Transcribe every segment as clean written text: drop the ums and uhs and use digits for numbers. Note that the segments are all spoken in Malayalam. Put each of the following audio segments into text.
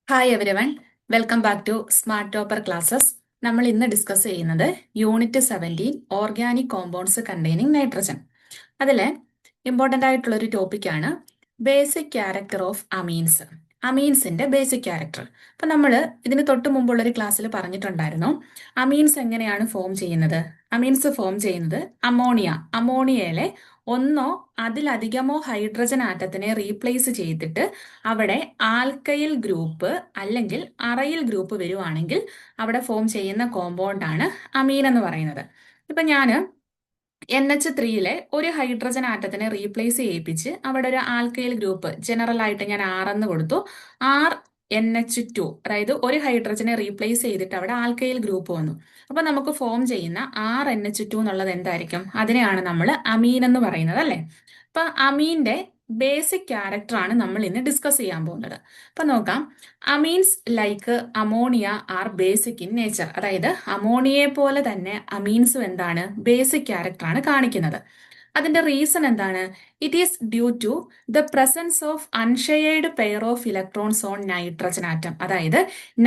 Hi everyone, welcome back to smart topper classes. നമ്മൾ ഇന്ന് ഡിസ്കസ് ചെയ്യുന്നത് unit 17 organic compounds containing nitrogen. അതിൽ ഇമ്പോർട്ടൻ്റ് ആയിട്ടുള്ള ഒരു ടോപ്പിക്കാണ് ബേസിക് ക്യാരക്ടർ ഓഫ് അമീൻസ്. അമീൻസിന്റെ ബേസിക് ക്യാരക്ടർ. അപ്പം നമ്മൾ ഇതിന് തൊട്ട് മുമ്പുള്ളൊരു ക്ലാസ്സിൽ പറഞ്ഞിട്ടുണ്ടായിരുന്നു അമീൻസ് എങ്ങനെയാണ് ഫോം ചെയ്യുന്നത്. അമീൻസ് ഫോം ചെയ്യുന്നത് അമോണിയയിലെ ഒന്നോ അതിലധികമോ ഹൈഡ്രജൻ ആറ്റത്തിനെ റീപ്ലേസ് ചെയ്തിട്ട് അവിടെ ആൽക്കൈൽ ഗ്രൂപ്പ് അല്ലെങ്കിൽ അറയിൽ ഗ്രൂപ്പ് വരുവാണെങ്കിൽ അവിടെ ഫോം ചെയ്യുന്ന കോമ്പൗണ്ടാണ് അമീൻ എന്ന് പറയുന്നത്. ഇപ്പൊ ഞാൻ NH3 ഒരു ഹൈഡ്രജൻ ആറ്റത്തിനെ റീപ്ലേസ് ചെയ്യിപ്പിച്ച് അവിടെ ഒരു ആൽക്കൈൽ ഗ്രൂപ്പ് ജനറൽ ആയിട്ട് ഞാൻ എന്ന് കൊടുത്തു. NH2, അതായത് ഒരു ഹൈഡ്രജനെ റീപ്ലേസ് ചെയ്തിട്ട് അവിടെ ആൽക്കൈൽ ഗ്രൂപ്പ് വന്നു. അപ്പൊ നമുക്ക് ഫോം ചെയ്യുന്ന NH2 എന്നുള്ളത് എന്തായിരിക്കും? അതിനെയാണ് നമ്മൾ അമീൻ എന്ന് പറയുന്നത്, അല്ലെ? അപ്പൊ അമീന്റെ ബേസിക് ക്യാരക്ടർ ആണ് നമ്മൾ ഇന്ന് ഡിസ്കസ് ചെയ്യാൻ പോകുന്നത്. അപ്പൊ നോക്കാം, amines like ammonia are basic in nature. അതായത് അമോണിയയെ പോലെ തന്നെ അമീൻസും എന്താണ്? ബേസിക് ക്യാരക്ടർ ആണ് കാണിക്കുന്നത്. അതിന്റെ റീസൺ എന്താണ്? It is due to the presence of unshared pair of electrons on nitrogen atom. അതായത്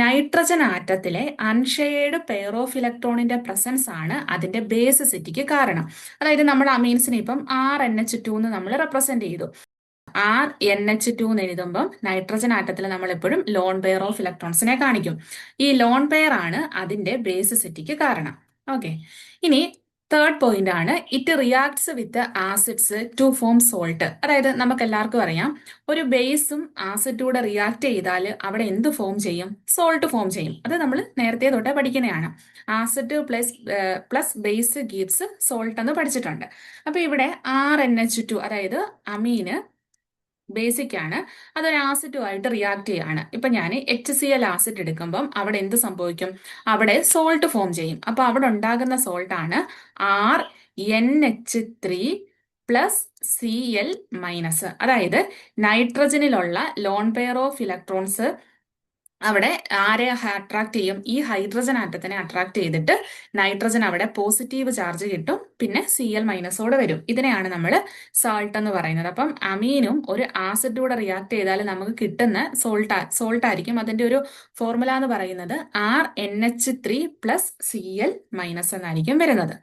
നൈട്രജൻ ആറ്റത്തിലെ അൺഷെയർഡ് പെയർ ഓഫ് ഇലക്ട്രോണിന്റെ പ്രസൻസ് ആണ് അതിന്റെ ബേസിസിറ്റിക്ക് കാരണം. അതായത് നമ്മുടെ അമീൻസിനെ ഇപ്പം NH2 എന്ന് നമ്മൾ റെപ്രസെന്റ് ചെയ്തു. NH2 എന്ന് എഴുതുമ്പം നൈട്രജൻ ആറ്റത്തിൽ നമ്മൾ എപ്പോഴും ലോൺ പെയർ ഓഫ് ഇലക്ട്രോൺസിനെ കാണിക്കും. ഈ ലോൺ പെയർ ആണ് അതിന്റെ ബേസിസിറ്റിക്ക് കാരണം. ഓക്കെ, ഇനി തേർഡ് പോയിന്റ് ആണ് it reacts with acids to form salt. അതായത് നമുക്ക് എല്ലാവർക്കും അറിയാം, ഒരു ബേസും ആസിഡൂടെ റിയാക്ട് ചെയ്താൽ അവിടെ എന്ത് ഫോം ചെയ്യും? സോൾട്ട് ഫോം ചെയ്യും. അത് നമ്മൾ നേരത്തെ തൊട്ടേ പഠിക്കുന്നതാണ്. Acid plus base gives salt എന്ന് പഠിച്ചിട്ടുണ്ട്. അപ്പൊ ഇവിടെ NH2, അതായത് അമീന് ബേസിക് ആണ്, അതൊരു ആസിഡുമായിട്ട് റിയാക്ട് ചെയ്യാണ്. ഇപ്പൊ ഞാൻ HCl ആസിഡ് എടുക്കുമ്പം അവിടെ എന്ത് സംഭവിക്കും? അവിടെ സോൾട്ട് ഫോം ചെയ്യും. അപ്പൊ അവിടെ ഉണ്ടാകുന്ന സോൾട്ട് ആണ് NH3 പ്ലസ് Cl-. അതായത് നൈട്രജനിലുള്ള ലോൺ പെയർ ഓഫ് ഇലക്ട്രോൺസ് അവിടെ ആരെ അട്രാക്ട് ചെയ്യും? ഈ ഹൈഡ്രജൻ ആറ്റത്തിനെ അട്രാക്ട് ചെയ്തിട്ട് നൈട്രജൻ അവിടെ പോസിറ്റീവ് ചാർജ് കിട്ടും, പിന്നെ Cl- വരും. ഇതിനെയാണ് നമ്മൾ സാൾട്ട് എന്ന് പറയുന്നത്. അപ്പം അമീനും ഒരു ആസിഡൂടെ റിയാക്ട് ചെയ്താൽ നമുക്ക് കിട്ടുന്ന സോൾട്ട് ആയിരിക്കും. അതിന്റെ ഒരു ഫോർമുല എന്ന് പറയുന്നത് NH3 പ്ലസ് Cl- എന്നായിരിക്കും വരുന്നത്.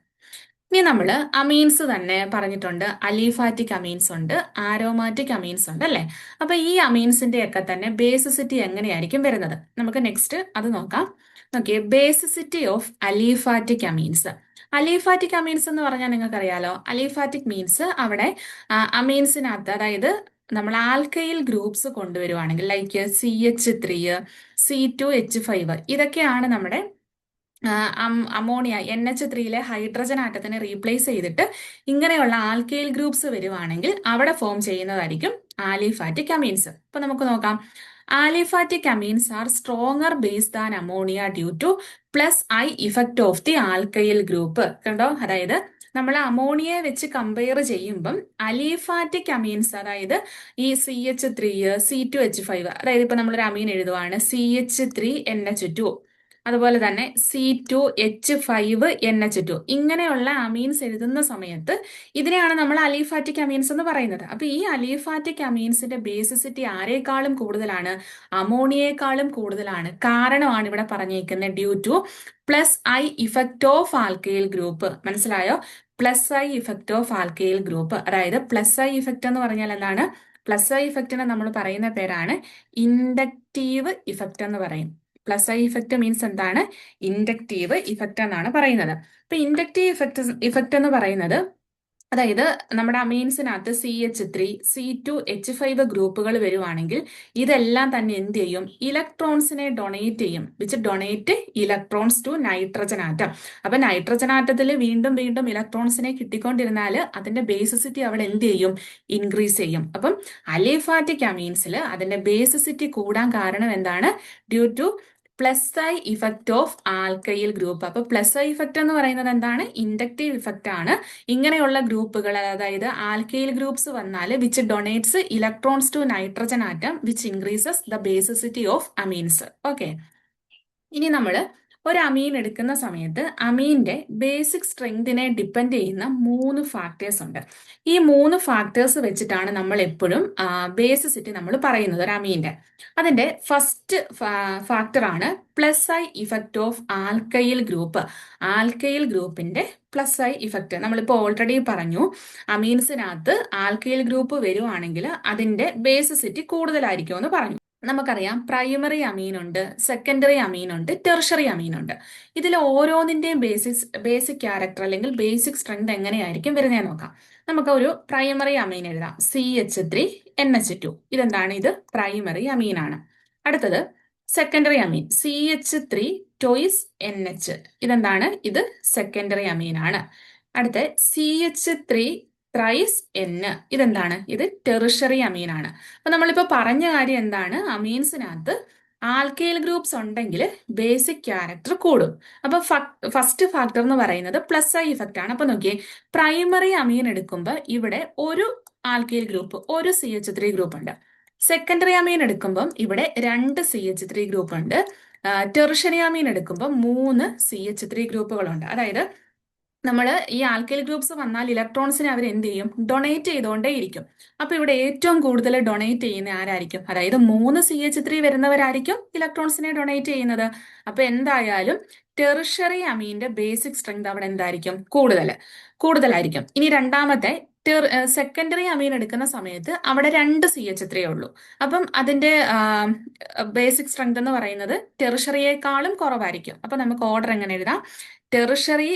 ഇനി നമ്മൾ അമീൻസ് തന്നെ പറഞ്ഞിട്ടുണ്ട്. അലീഫാറ്റിക് അമീൻസ് ഉണ്ട്, ആരോമാറ്റിക് അമീൻസ് ഉണ്ട്, അല്ലെ? അപ്പൊ ഈ അമീൻസിന്റെ ഒക്കെ തന്നെ ബേസിസിറ്റി എങ്ങനെയായിരിക്കും വരുന്നത്? നമുക്ക് നെക്സ്റ്റ് അത് നോക്കാം. നോക്കിയേ, ബേസിസിറ്റി ഓഫ് അലീഫാറ്റിക് അമീൻസ്. അലീഫാറ്റിക് അമീൻസ് എന്ന് പറഞ്ഞാൽ നിങ്ങൾക്ക് അറിയാലോ, അലീഫാറ്റിക് മീൻസ് അവിടെ അമീൻസിനകത്ത്, അതായത് നമ്മൾ alkyl groups കൊണ്ടുവരുവാണെങ്കിൽ like CH3, C2H5, ഇതൊക്കെയാണ് നമ്മുടെ അമോണിയ NH3 ഹൈഡ്രജൻ ആറ്റത്തിനെ റീപ്ലേസ് ചെയ്തിട്ട് ഇങ്ങനെയുള്ള ആൽക്കൈൽ ഗ്രൂപ്പ്സ് വരുവാണെങ്കിൽ അവിടെ ഫോം ചെയ്യുന്നതായിരിക്കും ആലിഫാറ്റിക് അമീൻസ്. അപ്പൊ നമുക്ക് നോക്കാം. Aliphatic amines are stronger base than ammonia due to plus I effect of the alkyl group. കണ്ടോ? അതായത് നമ്മൾ അമോണിയയെ വെച്ച് കമ്പയർ ചെയ്യുമ്പം അലീഫാറ്റിക് അമീൻസ്, അതായത് ഈ CH3, C2H5, അതായത് ഇപ്പൊ നമ്മളൊരു അമീൻ എഴുതുവാണ് CH3NH2, അതുപോലെ തന്നെ C2H5NH2, ഇങ്ങനെയുള്ള അമീൻസ് എഴുതുന്ന സമയത്ത് ഇതിനെയാണ് നമ്മൾ അലീഫാറ്റിക് അമീൻസ് എന്ന് പറയുന്നത്. അപ്പൊ ഈ അലീഫാറ്റിക് അമീൻസിന്റെ ബേസിസിറ്റി ആരെക്കാളും കൂടുതലാണ്? അമോണിയേക്കാളും കൂടുതലാണ്. കാരണമാണ് ഇവിടെ പറഞ്ഞേക്കുന്നത് due to plus I effect of alkyl group. മനസ്സിലായോ? Plus I effect of alkyl group. അതായത് പ്ലസ് I ഇഫക്റ്റ് എന്ന് പറഞ്ഞാൽ എന്താണ്? പ്ലസ് I ഇഫക്റ്റിനെ നമ്മൾ പറയുന്ന പേരാണ് ഇൻഡക്റ്റീവ് ഇഫക്റ്റ് എന്ന് പറയും. പ്ലസ് I ഇഫക്റ്റ് മീൻസ് എന്താണ്? ഇൻഡക്റ്റീവ് ഇഫക്റ്റ് എന്നാണ് പറയുന്നത്. അപ്പൊ ഇൻഡക്റ്റീവ് ഇഫക്റ്റ് എന്ന് പറയുന്നത്, അതായത് നമ്മുടെ അമീൻസിനകത്ത് CH3, C2H5 ഗ്രൂപ്പുകൾ വരുവാണെങ്കിൽ ഇതെല്ലാം തന്നെ എന്ത് ചെയ്യും? ഇലക്ട്രോൺസിനെ ഡൊണേറ്റ് ചെയ്യും. Which donate electrons to nitrogen atom. അപ്പൊ നൈട്രജൻ ആറ്റത്തിൽ വീണ്ടും വീണ്ടും ഇലക്ട്രോൺസിനെ കിട്ടിക്കൊണ്ടിരുന്നാൽ അതിന്റെ ബേസിസിറ്റി അവിടെ എന്ത് ചെയ്യും? ഇൻക്രീസ് ചെയ്യും. അപ്പം അലിഫാറ്റിക് അമീൻസിൽ അതിന്റെ ബേസിസിറ്റി കൂടാൻ കാരണം എന്താണ്? Due to plus I effect of alkyl group. അപ്പൊ പ്ലസ് I ഇഫക്റ്റ് എന്ന് പറയുന്നത് എന്താണ്? ഇൻഡക്റ്റീവ് ഇഫക്റ്റ് ആണ്. ഇങ്ങനെയുള്ള ഗ്രൂപ്പുകൾ, അതായത് ആൽക്കൈൽ ഗ്രൂപ്പ്സ് വന്നാൽ which donates electrons to nitrogen atom which increases the basicity of amines. Okay, ഇനി നമ്മൾ ഒരു അമീൻ എടുക്കുന്ന സമയത്ത് അമീന്റെ ബേസിക് സ്ട്രെങ്തിനെ ഡിപ്പെൻഡ് ചെയ്യുന്ന 3 ഫാക്ടേഴ്സ് ഉണ്ട്. ഈ 3 ഫാക്ടേഴ്സ് വെച്ചിട്ടാണ് നമ്മൾ എപ്പോഴും ബേസിസിറ്റി നമ്മൾ പറയുന്നത് ഒരു അമീന്റെ. അതിന്റെ ഫസ്റ്റ് ഫാക്ടറാണ് plus I effect of alkyl group. Alkyl ഗ്രൂപ്പിന്റെ പ്ലസ് ഐ ഇഫക്റ്റ് നമ്മളിപ്പോൾ ഓൾറെഡി പറഞ്ഞു, അമീൻസിനകത്ത് ആൽക്കൈൽ ഗ്രൂപ്പ് വരുവാണെങ്കിൽ അതിന്റെ ബേസിസിറ്റി കൂടുതലായിരിക്കും എന്ന് പറഞ്ഞു. നമുക്കറിയാം പ്രൈമറി അമീൻ ഉണ്ട്, സെക്കൻഡറി അമീൻ ഉണ്ട്, ടെർഷറി അമീൻ ഉണ്ട്. ഇതിൽ ഓരോന്നിന്റെയും ബേസിക് ക്യാരക്ടർ അല്ലെങ്കിൽ ബേസിക് സ്ട്രെങ്ത് എങ്ങനെയായിരിക്കും വരുന്നതെന്ന് നോക്കാം. നമുക്ക് ഒരു പ്രൈമറി അമീൻ എഴുതാം, CH3NH2. ഇതെന്താണ്? ഇത് പ്രൈമറി അമീൻ ആണ്. അടുത്തത് സെക്കൻഡറി അമീൻ CH3 2NH. ഇതെന്താണ്? ഇത് സെക്കൻഡറി അമീൻ ആണ്. അടുത്ത CH3 3N. ഇതെന്താണ്? ഇത് ടെറിഷറി അമീൻ ആണ്. അപ്പൊ നമ്മളിപ്പോ പറഞ്ഞ കാര്യം എന്താണ്? അമീൻസിനകത്ത് ആൽക്കൈൽ ഗ്രൂപ്പ്സ് ഉണ്ടെങ്കിൽ ബേസിക് ക്യാരക്ടർ കൂടും. അപ്പൊ ഫസ്റ്റ് ഫാക്ടർ എന്ന് പറയുന്നത് പ്ലസ് ഐ ഇഫക്റ്റ് ആണ്. അപ്പൊ നോക്കിയേ, പ്രൈമറി അമീൻ എടുക്കുമ്പോൾ ഇവിടെ ഒരു ആൽക്കൈൽ ഗ്രൂപ്പ്, ഒരു CH3 ഗ്രൂപ്പ് ഉണ്ട്. സെക്കൻഡറി അമീൻ എടുക്കുമ്പം ഇവിടെ 2 CH3 ഗ്രൂപ്പ് ഉണ്ട്. ടെറിഷറി അമീൻ എടുക്കുമ്പോൾ 3 CH3 ഗ്രൂപ്പുകളുണ്ട്. അതായത് നമ്മൾ ഈ ആൽക്കൈൽ ഗ്രൂപ്പ്സ് വന്നാൽ ഇലക്ട്രോൺസിനെ അവർ എന്ത് ചെയ്യും? ഡൊണേറ്റ് ചെയ്തുകൊണ്ടേ ഇരിക്കും. അപ്പൊ ഇവിടെ ഏറ്റവും കൂടുതൽ ഡൊണേറ്റ് ചെയ്യുന്ന ആരായിരിക്കും? അതായത് 3 CH3 വരുന്നവരായിരിക്കും ഇലക്ട്രോൺസിനെ ഡൊണേറ്റ് ചെയ്യുന്നത്. അപ്പൊ എന്തായാലും ടെറിഷറി അമീന്റെ ബേസിക് സ്ട്രെങ്ത് അവിടെ എന്തായിരിക്കും? കൂടുതലായിരിക്കും. ഇനി രണ്ടാമത്തെ സെക്കൻഡറി അമീൻ എടുക്കുന്ന സമയത്ത് അവിടെ 2 CH3 ഉള്ളൂ. അപ്പം അതിന്റെ ബേസിക് സ്ട്രെങ്ത് എന്ന് പറയുന്നത് ടെറിഷറിയേക്കാളും കുറവായിരിക്കും. അപ്പൊ നമുക്ക് ഓർഡർ എങ്ങനെ എഴുതാം? Tertiary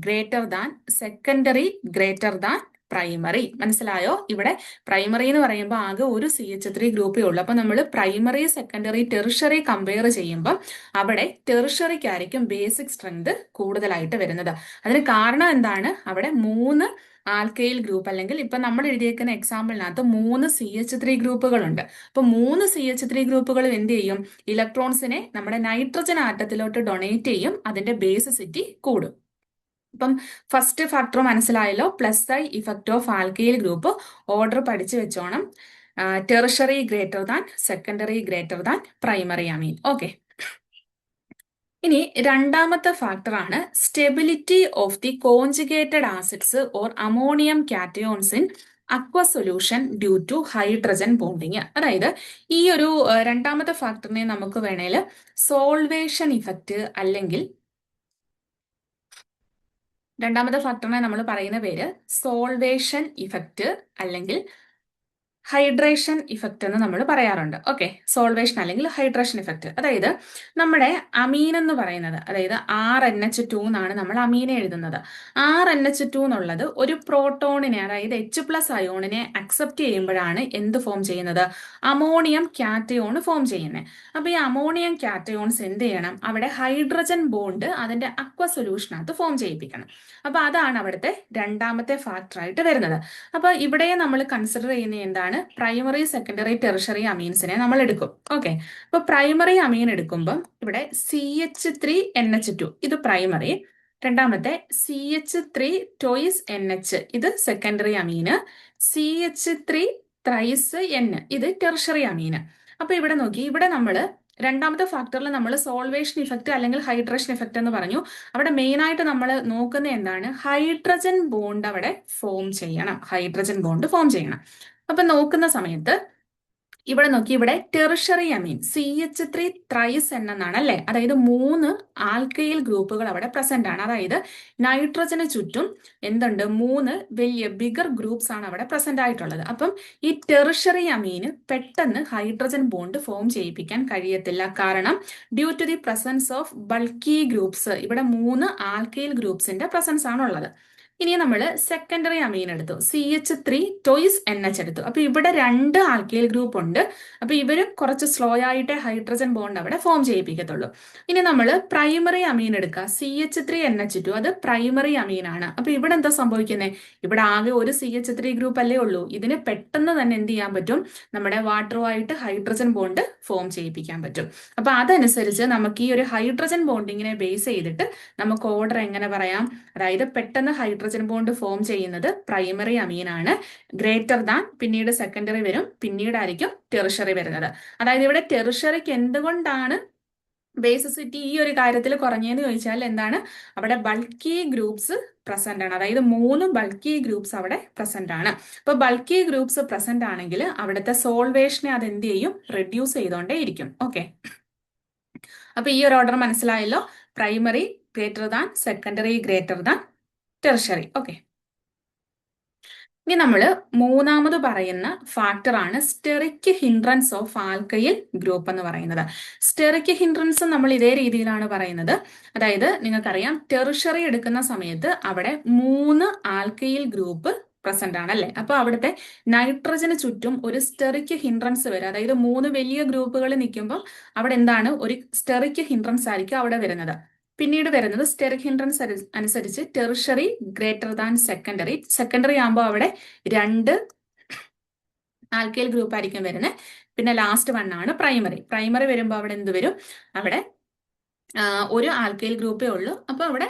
greater than secondary greater than primary. മനസ്സിലായോ? ഇവിടെ പ്രൈമറി എന്ന് പറയുമ്പോൾ ആകെ ഒരു CH3 ഗ്രൂപ്പേ ഉള്ളൂ. അപ്പൊ നമ്മൾ പ്രൈമറി, സെക്കൻഡറി, ടെറിഷറി കമ്പയർ ചെയ്യുമ്പോൾ അവിടെ ടെറിഷറിക്കായിരിക്കും ബേസിക് സ്ട്രെങ്ത് കൂടുതലായിട്ട് വരുന്നത്. അതിന് കാരണം എന്താണ്? അവിടെ 3 ആൽക്കൈൽ ഗ്രൂപ്പ്, അല്ലെങ്കിൽ ഇപ്പൊ നമ്മൾ എഴുതിയേക്കുന്ന എക്സാമ്പിളിനകത്ത് 3 CH3 ഗ്രൂപ്പുകളുണ്ട്. അപ്പൊ 3 CH3 ഗ്രൂപ്പുകൾ എന്ത് ചെയ്യും? ഇലക്ട്രോൺസിനെ നമ്മുടെ നൈട്രജൻ ആറ്റത്തിലോട്ട് ഡൊണേറ്റ് ചെയ്യും. അതിന്റെ ബേസിസിറ്റി കൂടും. അപ്പം ഫസ്റ്റ് ഫാക്ടർ മനസ്സിലായല്ലോ, plus I effect of alkyl group. Order പഠിച്ചു വെച്ചോണം. Tertiary greater than, secondary greater than primary amine. Okay. ഇനി രണ്ടാമത്തെ ഫാക്ടർ ആണ് stability of the conjugated acids or ammonium cations in aqua solution due to hydrogen bonding. അതായത് ഈ ഒരു രണ്ടാമത്തെ ഫാക്ടറിനെ നമുക്ക് വേണേൽ സോൾവേഷൻ ഇഫക്റ്റ്, അല്ലെങ്കിൽ രണ്ടാമത്തെ ഫാക്ടറിനെ നമ്മൾ പറയുന്ന പേര് സോൾവേഷൻ ഇഫക്റ്റ് അല്ലെങ്കിൽ ഹൈഡ്രേഷൻ ഇഫക്റ്റ് എന്ന് നമ്മൾ പറയാറുണ്ട്. ഓക്കെ, സോൾവേഷൻ അല്ലെങ്കിൽ ഹൈഡ്രേഷൻ ഇഫക്റ്റ്. അതായത് നമ്മുടെ അമീൻ എന്ന് പറയുന്നത്, അതായത് RNH2 എന്നാണ് നമ്മൾ അമീനെ എഴുതുന്നത്. RNH2 എന്നുള്ളത് ഒരു പ്രോട്ടോണിനെ, അതായത് H+ അയോണിനെ അക്സെപ്റ്റ് ചെയ്യുമ്പോഴാണ് എന്ത് ഫോം ചെയ്യുന്നത്? അമോണിയം കാറ്റയോൺ ഫോം ചെയ്യുന്നത്. അപ്പൊ ഈ അമോണിയം കാറ്റയോൺസ് എന്ത് ചെയ്യണം? അവിടെ ഹൈഡ്രജൻ ബോണ്ട് അതിന്റെ അക്വ സൊല്യൂഷനകത്ത് ഫോം ചെയ്യിപ്പിക്കണം. അപ്പൊ അതാണ് അവിടുത്തെ രണ്ടാമത്തെ ഫാക്ടർ ആയിട്ട് വരുന്നത്. അപ്പൊ ഇവിടെ നമ്മൾ കൺസിഡർ ചെയ്യുന്ന എന്താണ്? പ്രൈമറി, സെക്കൻഡറി, ടെറിഷറി അമീൻസിനെ നമ്മൾ എടുക്കും. ഓക്കെ, അപ്പൊ പ്രൈമറി അമീൻ എടുക്കുമ്പോൾ ഇവിടെ CH3NH2 ഇത് പ്രൈമറി. രണ്ടാമത്തെ CH3 ടോയ്സ് NH ഇത് സെക്കൻഡറി അമീന്. CH3 3N ഇത് ടെറിഷറി അമീന്. അപ്പൊ ഇവിടെ നോക്കി, ഇവിടെ നമ്മൾ രണ്ടാമത്തെ ഫാക്ടറിൽ നമ്മൾ സോൾവേഷൻ ഇഫക്റ്റ് അല്ലെങ്കിൽ ഹൈഡ്രേഷൻ ഇഫക്റ്റ് എന്ന് പറഞ്ഞു. അവിടെ മെയിൻ ആയിട്ട് നമ്മൾ നോക്കുന്ന എന്താണ്? ഹൈഡ്രജൻ ബോണ്ട് അവിടെ ഫോം ചെയ്യണം. ഹൈഡ്രജൻ ബോണ്ട് ഫോം ചെയ്യണം. അപ്പൊ നോക്കുന്ന സമയത്ത് ഇവിടെ നോക്കി, ഇവിടെ ടെറിഷറി അമീൻ CH3 എന്നാണ് അല്ലെ. അതായത് 3 ആൽക്കൈൽ ഗ്രൂപ്പുകൾ അവിടെ പ്രസന്റ് ആണ്. അതായത് നൈട്രജന് ചുറ്റും എന്തുണ്ട്? 3 വലിയ ബിഗർ ഗ്രൂപ്പ്സ് ആണ് അവിടെ പ്രസന്റ് ആയിട്ടുള്ളത്. അപ്പം ഈ ടെറിഷറി അമീന് പെട്ടെന്ന് ഹൈഡ്രജൻ ബോണ്ട് ഫോം ചെയ്യിപ്പിക്കാൻ കഴിയത്തില്ല. കാരണം due to the presence of bulky groups, ഇവിടെ 3 ആൽക്കൈൽ ഗ്രൂപ്പ്സിന്റെ പ്രസൻസ് ആണ് ഉള്ളത്. ഇനി നമ്മൾ സെക്കൻഡറി അമീൻ എടുത്തു, CH3 ടോയ്സ് NH എടുത്തു. അപ്പൊ ഇവിടെ 2 ആൽക്കൈൽ ഗ്രൂപ്പ് ഉണ്ട്. അപ്പൊ ഇവരും കുറച്ച് സ്ലോ ആയിട്ട് ഹൈഡ്രജൻ ബോണ്ട് അവിടെ ഫോം ചെയ്യിപ്പിക്കത്തുള്ളൂ. ഇനി നമ്മൾ പ്രൈമറി അമീൻ എടുക്കുക, CH3NH2. അത് പ്രൈമറി അമീൻ ആണ്. അപ്പൊ ഇവിടെ എന്താ സംഭവിക്കുന്നത്? ഇവിടെ ആകെ ഒരു CH3 ഗ്രൂപ്പ് അല്ലേ ഉള്ളൂ. ഇതിന് പെട്ടെന്ന് തന്നെ എന്ത് ചെയ്യാൻ പറ്റും? നമ്മുടെ വാട്ടറുമായിട്ട് ഹൈഡ്രജൻ ബോണ്ട് ഫോം ചെയ്യിപ്പിക്കാൻ പറ്റും. അപ്പൊ അതനുസരിച്ച് നമുക്ക് ഈ ഒരു ഹൈഡ്രജൻ ബോണ്ടിങ്ങിനെ ബേസ് ചെയ്തിട്ട് നമുക്ക് ഓർഡർ എങ്ങനെ പറയാം? അതായത് പെട്ടെന്ന് ഹൈഡ്രജൻ ബോണ്ട് ഫോം ചെയ്യുന്നത് പ്രൈമറി അമീൻ ആണ്. ഗ്രേറ്റർ ദാൻ, പിന്നീട് സെക്കൻഡറി വരും, പിന്നീടായിരിക്കും ടെറിഷറി വരുന്നത്. അതായത് ഇവിടെ ടെറിഷറിക്ക് എന്തുകൊണ്ടാണ് ബേസിസിറ്റി ഈ ഒരു കാര്യത്തിൽ കുറഞ്ഞതെന്ന് ചോദിച്ചാൽ എന്താണ്, അവിടെ ബൾക്കി ഗ്രൂപ്പ്സ് പ്രസന്റ് ആണ്. അതായത് 3 ബൾക്കി ഗ്രൂപ്പ്സ് അവിടെ പ്രസന്റ് ആണ്. അപ്പൊ ബൾക്കി ഗ്രൂപ്പ്സ് പ്രസന്റ് ആണെങ്കിൽ അവിടുത്തെ സോൾവേഷനെ അത് എന്ത് ചെയ്യും, റെഡ്യൂസ് ചെയ്തോണ്ടേ ഇരിക്കും. ഓക്കെ, അപ്പൊ ഈ ഒരു ഓർഡർ മനസ്സിലായല്ലോ. Primary greater than, secondary greater than, tertiary. Okay, ഇനി നമ്മൾ മൂന്നാമത് പറയുന്ന ഫാക്ടറാണ് steric hindrance of alkyl group എന്ന് പറയുന്നത്. സ്റ്റെറിക് ഹിൻഡ്രൻസ് നമ്മൾ ഇതേ രീതിയിലാണ് പറയുന്നത്. അതായത് നിങ്ങൾക്കറിയാം, ടെർഷറി എടുക്കുന്ന സമയത്ത് അവിടെ 3 ആൽക്കൈൽ ഗ്രൂപ്പ് പ്രസന്റ് ആണ് അല്ലെ. അപ്പൊ അവിടുത്തെ നൈട്രജന് ചുറ്റും ഒരു സ്റ്റെറിക് ഹിൻഡ്രൻസ് വരും. അതായത് 3 വലിയ ഗ്രൂപ്പുകൾ നിൽക്കുമ്പോൾ അവിടെ എന്താണ്, ഒരു സ്റ്റെറിക് ഹിൻഡ്രൻസ് ആയിരിക്കും അവിടെ വരുന്നത്. പിന്നീട് വരുന്നത് സ്റ്റെറിക് ഹിൻഡ്രൻസ് അനുസരിച്ച് tertiary greater than secondary. Secondary ആകുമ്പോൾ അവിടെ 2 ആൽക്കൈൽ ഗ്രൂപ്പ് ആയിരിക്കും വരുന്നത്. പിന്നെ ലാസ്റ്റ് വൺ ആണ് പ്രൈമറി. പ്രൈമറി വരുമ്പോൾ അവിടെ എന്ത് വരും, അവിടെ ഒരു ആൽക്കൈൽ ഗ്രൂപ്പേ ഉള്ളൂ. അപ്പൊ അവിടെ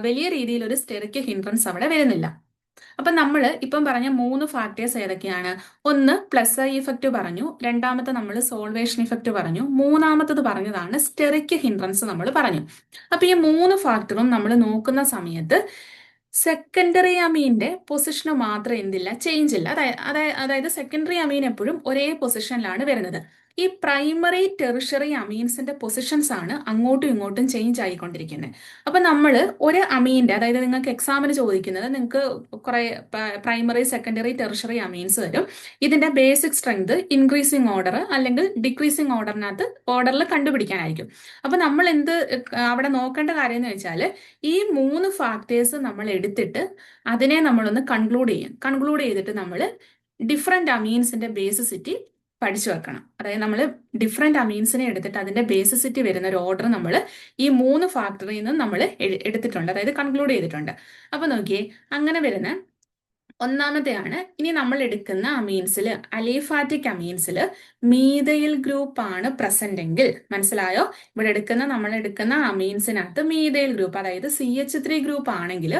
വലിയ രീതിയിൽ ഒരു സ്റ്റെറിക് ഹിൻഡ്രൻസ് അവിടെ വരുന്നില്ല. അപ്പൊ നമ്മൾ ഇപ്പം പറഞ്ഞ 3 ഫാക്ടേഴ്സ് ഏതൊക്കെയാണ്? ഒന്ന് പ്ലസ് ഐ ഇഫക്റ്റ് പറഞ്ഞു, രണ്ടാമത്തെ നമ്മൾ സോൾവേഷൻ ഇഫക്റ്റ് പറഞ്ഞു, മൂന്നാമത്തത് പറഞ്ഞതാണ് സ്റ്റെറിക് ഹിൻഡ്രൻസ് നമ്മൾ പറഞ്ഞു. അപ്പൊ ഈ 3 ഫാക്ടറും നമ്മൾ നോക്കുന്ന സമയത്ത് സെക്കൻഡറി അമീന്റെ പൊസിഷന് മാത്രം എന്തില്ല, ചേഞ്ച് ഇല്ല. അതായത് സെക്കൻഡറി അമീൻ എപ്പോഴും ഒരേ പൊസിഷനിലാണ് വരുന്നത്. ഈ പ്രൈമറി ടെറിഷറി അമീൻസിന്റെ പൊസിഷൻസ് ആണ് അങ്ങോട്ടും ഇങ്ങോട്ടും ചേഞ്ച് ആയിക്കൊണ്ടിരിക്കുന്നത്. അപ്പൊ നമ്മൾ ഒരു അമീന്റെ, അതായത് നിങ്ങൾക്ക് എക്സാമിന് ചോദിക്കുന്നത്, നിങ്ങൾക്ക് കുറെ പ്രൈമറി സെക്കൻഡറി ടെറിഷറി അമീൻസ് വരും. ഇതിന്റെ ബേസിക് സ്ട്രെങ്ത് ഇൻക്രീസിങ് ഓർഡർ അല്ലെങ്കിൽ ഡിക്രീസിങ് ഓർഡറിൽ കണ്ടുപിടിക്കാനായിരിക്കും. അപ്പൊ നമ്മൾ അവിടെ നോക്കേണ്ട കാര്യം എന്ന് വെച്ചാൽ, ഈ 3 ഫാക്ടേഴ്സ് നമ്മൾ എടുത്തിട്ട് അതിനെ നമ്മളൊന്ന് കൺക്ലൂഡ് ചെയ്തിട്ട് നമ്മൾ ഡിഫറെന്റ് അമീൻസിന്റെ ബേസിസിറ്റി പഠിച്ചു വെക്കണം. അതായത് നമ്മൾ ഡിഫറെന്റ് അമീൻസിനെ എടുത്തിട്ട് അതിന്റെ ബേസിസിറ്റി വരുന്ന ഒരു ഓർഡർ നമ്മൾ ഈ 3 ഫാക്ടറിൽ നിന്ന് നമ്മൾ എടുത്തിട്ടുണ്ട്, അതായത് കൺക്ലൂഡ് ചെയ്തിട്ടുണ്ട്. അപ്പൊ നോക്കിയേ, അങ്ങനെ വരുന്ന ഒന്നാമത്തെയാണ്, ഇനി നമ്മൾ എടുക്കുന്ന അമീൻസിൽ, അലിഫാറ്റിക് അമീൻസിൽ മീഥൈൽ ഗ്രൂപ്പ് ആണ് പ്രസന്റ് എങ്കിൽ, മനസ്സിലായോ? ഇവിടെ നമ്മൾ എടുക്കുന്ന അമീൻസിനകത്ത് മീഥൈൽ ഗ്രൂപ്പ്, അതായത് CH3 ഗ്രൂപ്പ് ആണെങ്കിൽ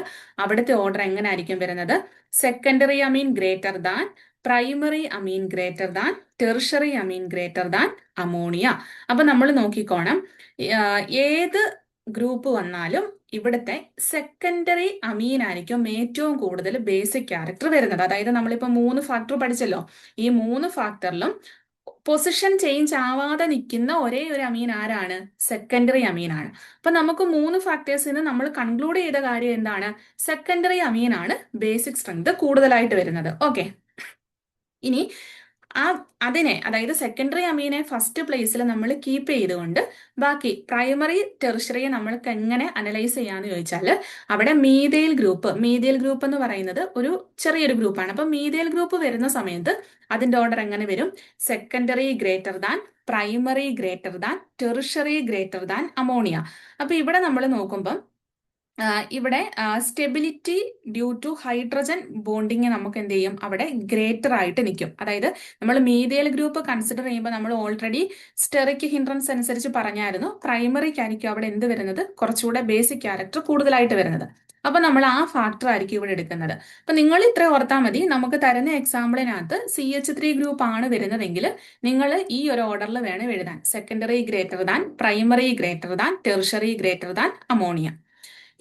അവിടുത്തെ ഓർഡർ എങ്ങനെ ആയിരിക്കും വരുന്നത്? Secondary amine greater than, primary amine greater than, tertiary amine greater than ammonia. അപ്പൊ നമ്മൾ നോക്കിക്കോണം, ഏത് ഗ്രൂപ്പ് വന്നാലും ഇവിടുത്തെ സെക്കൻഡറി അമീൻ ആയിരിക്കും ഏറ്റവും കൂടുതൽ ബേസിക് ക്യാരക്ടർ വരുന്നത്. അതായത് നമ്മളിപ്പോ 3 ഫാക്ടർ പഠിച്ചല്ലോ, ഈ 3 ഫാക്ടറിലും പൊസിഷൻ ചേഞ്ച് ആവാതെ നിൽക്കുന്ന ഒരേ ഒരു അമീൻ ആരാണ്? സെക്കൻഡറി അമീൻ ആണ്. അപ്പൊ നമുക്ക് 3 ഫാക്ടേഴ്സിന് നമ്മൾ കൺക്ലൂഡ് ചെയ്ത കാര്യം എന്താണ്? സെക്കൻഡറി അമീൻ ആണ് ബേസിക് സ്ട്രെങ്ത് കൂടുതലായിട്ട് വരുന്നത്. ഓക്കെ, ഇനി അതിനെ, അതായത് സെക്കൻഡറി അമീനെ ഫസ്റ്റ് പ്ലേസിൽ നമ്മൾ കീപ്പ് ചെയ്തുകൊണ്ട് ബാക്കി പ്രൈമറി ടെറിഷറിയെ നമ്മൾക്ക് എങ്ങനെ അനലൈസ് ചെയ്യാന്ന് ചോദിച്ചാൽ, അവിടെ മീഥൈൽ ഗ്രൂപ്പ് എന്ന് പറയുന്നത് ഒരു ചെറിയൊരു ഗ്രൂപ്പാണ്. അപ്പൊ മീഥൈൽ ഗ്രൂപ്പ് വരുന്ന സമയത്ത് അതിന്റെ ഓർഡർ എങ്ങനെ വരും? Secondary greater than, primary greater than, tertiary greater than ammonia. അപ്പൊ ഇവിടെ നമ്മൾ നോക്കുമ്പം ഇവിടെ stability due to hydrogen bonding നമുക്ക് എന്ത് ചെയ്യും, അവിടെ ഗ്രേറ്റർ ആയിട്ട് നിൽക്കും. അതായത് നമ്മൾ മീഥൈൽ ഗ്രൂപ്പ് കൺസിഡർ ചെയ്യുമ്പോൾ നമ്മൾ ഓൾറെഡി സ്റ്റെറിക് ഹിൻഡ്രൻസ് അനുസരിച്ച് പറഞ്ഞായിരുന്നു, പ്രൈമറിക്കായിരിക്കും അവിടെ എന്ത് വരുന്നത്, കുറച്ചുകൂടെ ബേസിക് ക്യാരക്ടർ കൂടുതലായിട്ട് വരുന്നത്. അപ്പൊ നമ്മൾ ആ ഫാക്ടർ ആയിരിക്കും ഇവിടെ എടുക്കുന്നത്. അപ്പൊ നിങ്ങൾ ഇത്ര ഓർത്താൽ മതി, നമുക്ക് തരുന്ന എക്സാമ്പിളിനകത്ത് CH3 ഗ്രൂപ്പ് ആണ് വരുന്നതെങ്കിൽ നിങ്ങൾ ഈ ഒരു ഓർഡറിൽ വേണം എഴുതാൻ: secondary greater than, primary greater than, tertiary greater than ammonia.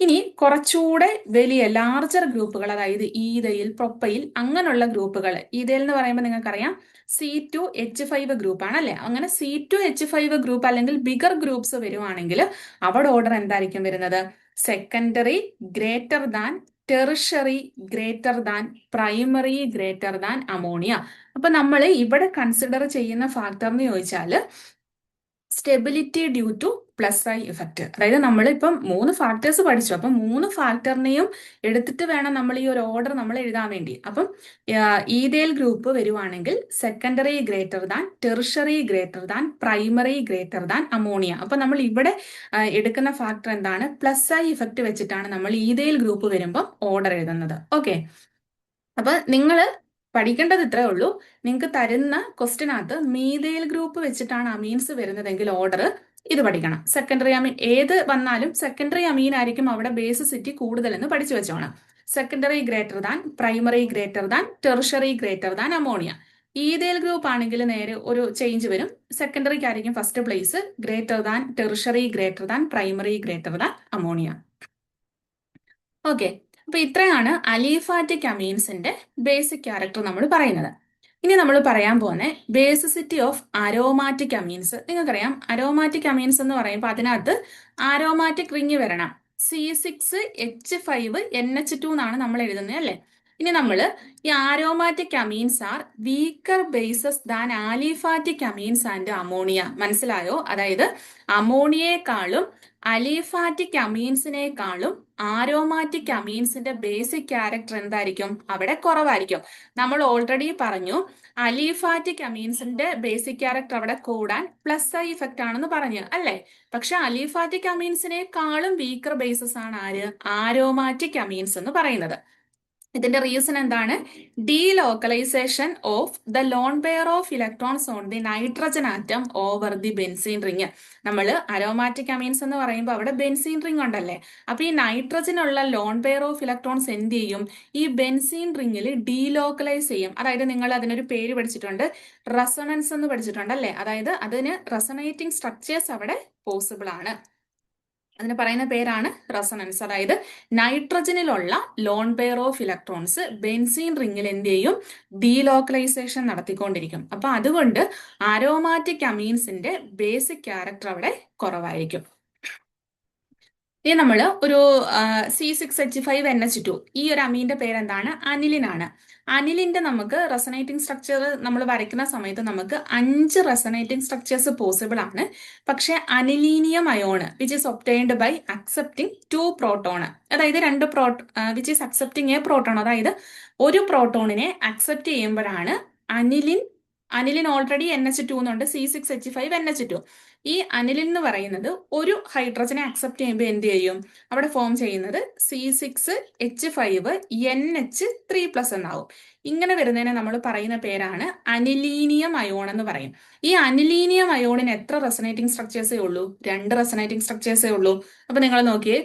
ഇനി കുറച്ചുകൂടെ വലിയ ലാർജർ ഗ്രൂപ്പുകൾ, അതായത് ഈഥയിൽ, പ്രൊപ്പൈൽ, അങ്ങനെയുള്ള ഗ്രൂപ്പുകൾ. ഈഥയിൽ എന്ന് പറയുമ്പോൾ നിങ്ങൾക്കറിയാം C2H5 ഗ്രൂപ്പ് ആണ് അല്ലെ. അങ്ങനെ C2H5 ഗ്രൂപ്പ് അല്ലെങ്കിൽ ബിഗർ ഗ്രൂപ്പ്സ് വരുവാണെങ്കിൽ അവിടെ ഓർഡർ എന്തായിരിക്കും വരുന്നത്? Secondary greater than, tertiary greater than, primary greater than ammonia. അപ്പൊ നമ്മൾ ഇവിടെ കൺസിഡർ ചെയ്യുന്ന ഫാക്ടർ എന്ന് ചോദിച്ചാൽ stability due to plus I effect. അതായത് നമ്മൾ ഇപ്പം 3 ഫാക്ടേഴ്സ് പഠിച്ചു. അപ്പം 3 ഫാക്ടറിനെയും എടുത്തിട്ട് വേണം നമ്മൾ ഈ ഒരു ഓർഡർ നമ്മൾ എഴുതാൻ വേണ്ടി. അപ്പം ഈഥൈൽ ഗ്രൂപ്പ് വരുവാണെങ്കിൽ secondary greater than, tertiary greater than, primary greater than ammonia. അപ്പൊ നമ്മൾ ഇവിടെ എടുക്കുന്ന ഫാക്ടർ എന്താണ്? പ്ലസ് ഐ ഇഫക്റ്റ് വെച്ചിട്ടാണ് നമ്മൾ ഈഥൈൽ ഗ്രൂപ്പ് വരുമ്പോൾ ഓർഡർ എഴുതുന്നത്. ഓക്കെ, അപ്പൊ നിങ്ങൾ പഠിക്കേണ്ടത് ഇത്രേ ഉള്ളൂ. നിങ്ങൾക്ക് തരുന്ന ക്വസ്റ്റിനകത്ത് മീഥൈൽ ഗ്രൂപ്പ് വെച്ചിട്ടാണ് അമീൻസ് വരുന്നതെങ്കിൽ ഓർഡർ ഇത് പഠിക്കണം. സെക്കൻഡറി അമീൻ ഏത് വന്നാലും സെക്കൻഡറി അമീൻ ആയിരിക്കും അവിടെ ബേസിസിറ്റി കൂടുതലെന്ന് പഠിച്ചു വെച്ചോണം. Secondary greater than, primary greater than, tertiary greater than ammonia. Ethyl group ആണെങ്കിൽ നേരെ ഒരു ചേഞ്ച് വരും. സെക്കൻഡറിക്ക് ആയിരിക്കും first place, greater than tertiary, greater than primary, greater than ammonia. Okay, അപ്പൊ ഇത്രയാണ് അലീഫാറ്റിക് അമീൻസിന്റെ ബേസിക് ക്യാരക്ടർ നമ്മൾ പറയുന്നത്. ഇനി നമ്മൾ പറയാൻ പോകുന്ന ബേസിസിറ്റി ഓഫ് അരോമാറ്റിക് അമീൻസ്. നിങ്ങൾക്കറിയാം അരോമാറ്റിക് അമീൻസ് എന്ന് പറയുമ്പോൾ അതിനകത്ത് ആരോമാറ്റിക് റിങ് വരണം. C6H5NH2 എന്നാണ് നമ്മൾ എഴുതുന്നത് അല്ലേ. ഇനി നമ്മൾ ഈ aromatic amines R weaker bases than aliphatic amines and ammonia. മനസ്സിലായോ? അതായത് അമോണിയേക്കാളും അലിഫാറ്റിക് അമീൻസിനേക്കാളും ആരോമാറ്റിക് അമീൻസിന്റെ ബേസിക് ക്യാരക്ടർ എന്തായിരിക്കും? അവിടെ കുറവായിരിക്കും. നമ്മൾ ഓൾറെഡി പറഞ്ഞു അലിഫാറ്റിക് അമീൻസിന്റെ ബേസിക് ക്യാരക്ടർ അവിടെ കൂടാൻ പ്ലസ് ഐ ഇഫക്റ്റ് ആണെന്ന് പറഞ്ഞു അല്ലേ. പക്ഷെ അലിഫാറ്റിക് അമീൻസിനേക്കാളും വീക്കർ ബേസസ് ആണ് ആര്? ആരോമാറ്റിക് അമീൻസ് എന്ന് പറയുന്നത്. ഇതിന്റെ റീസൺ എന്താണ്? Delocalisation of the loan pair of electrons on the nitrogen atom over the benzene ring. നമ്മൾ അരോമാറ്റിക് അമീൻസ് എന്ന് പറയുമ്പോൾ അവിടെ ബെൻസീൻ റിങ് ഉണ്ടല്ലേ. അപ്പൊ ഈ നൈട്രജനുള്ള ലോൺ പെയർ ഓഫ് ഇലക്ട്രോൺസ് എന്ത് ചെയ്യും? ഈ ബെൻസീൻ റിങ്ങിൽ ഡീലോക്കലൈസ് ചെയ്യും. അതായത് നിങ്ങൾ അതിനൊരു പേര് പഠിച്ചിട്ടുണ്ട്, റെസൊണൻസ് എന്ന് പഠിച്ചിട്ടുണ്ട് അല്ലേ. അതായത് അതിന് റെസൊണേറ്റിംഗ് സ്ട്രക്ചേഴ്സ് അവിടെ പോസിബിൾ ആണ്. അതിന് പറയുന്ന പേരാണ് റെസൊണൻസ്. അതായത് നൈട്രജനിലുള്ള lone pair of electrons benzene റിങ്ങിൽ എന്ത് ചെയ്യും? ഡീലോക്കലൈസേഷൻ നടത്തിക്കൊണ്ടിരിക്കും. അപ്പൊ അതുകൊണ്ട് ആരോമാറ്റിക് അമീൻസിന്റെ ബേസിക് ക്യാരക്ടർ അവിടെ കുറവായിരിക്കും. ഇനി നമ്മൾ ഒരു C6H5NH2 ഈ ഒരു അമീന്റെ പേരെന്താണ്? അനിലിനാണ്. അനിലിന്റെ നമുക്ക് റെസൊനേറ്റിംഗ് സ്ട്രക്ചർ നമ്മൾ വരയ്ക്കുന്ന സമയത്ത് നമുക്ക് 5 റെസൊനേറ്റിംഗ് സ്ട്രക്ചേഴ്സ് പോസിബിൾ ആണ്. പക്ഷെ anilinium ion which is obtained by accepting 2 proton, അതായത് 2 which is accepting a proton, അതായത് ഒരു പ്രോട്ടോണിനെ അക്സെപ്റ്റ് ചെയ്യുമ്പോഴാണ് അനിലിൻ ഓൾറെഡി NH2 എന്നുണ്ട്, C6H5NH2. ഈ അനിലിൻ എന്ന് പറയുന്നത് ഒരു ഹൈഡ്രജനെ അക്സെപ്റ്റ് ചെയ്യുമ്പോൾ എന്ത് ചെയ്യും? അവിടെ ഫോം ചെയ്യുന്നത് C6H5NH3+ എന്നാവും. ഇങ്ങനെ വരുന്നതിനെ നമ്മൾ പറയുന്ന പേരാണ് അനിലീനിയം അയോൺ എന്ന് പറയും. ഈ അനിലീനിയം അയോണിന് എത്ര റെസൊനേറ്റിംഗ് സ്ട്രക്ചേഴ്സേ ഉള്ളൂ? 2 റെസൊനേറ്റിംഗ് സ്ട്രക്ചേഴ്സേ ഉള്ളൂ. അപ്പൊ നിങ്ങൾ നോക്കിയേ,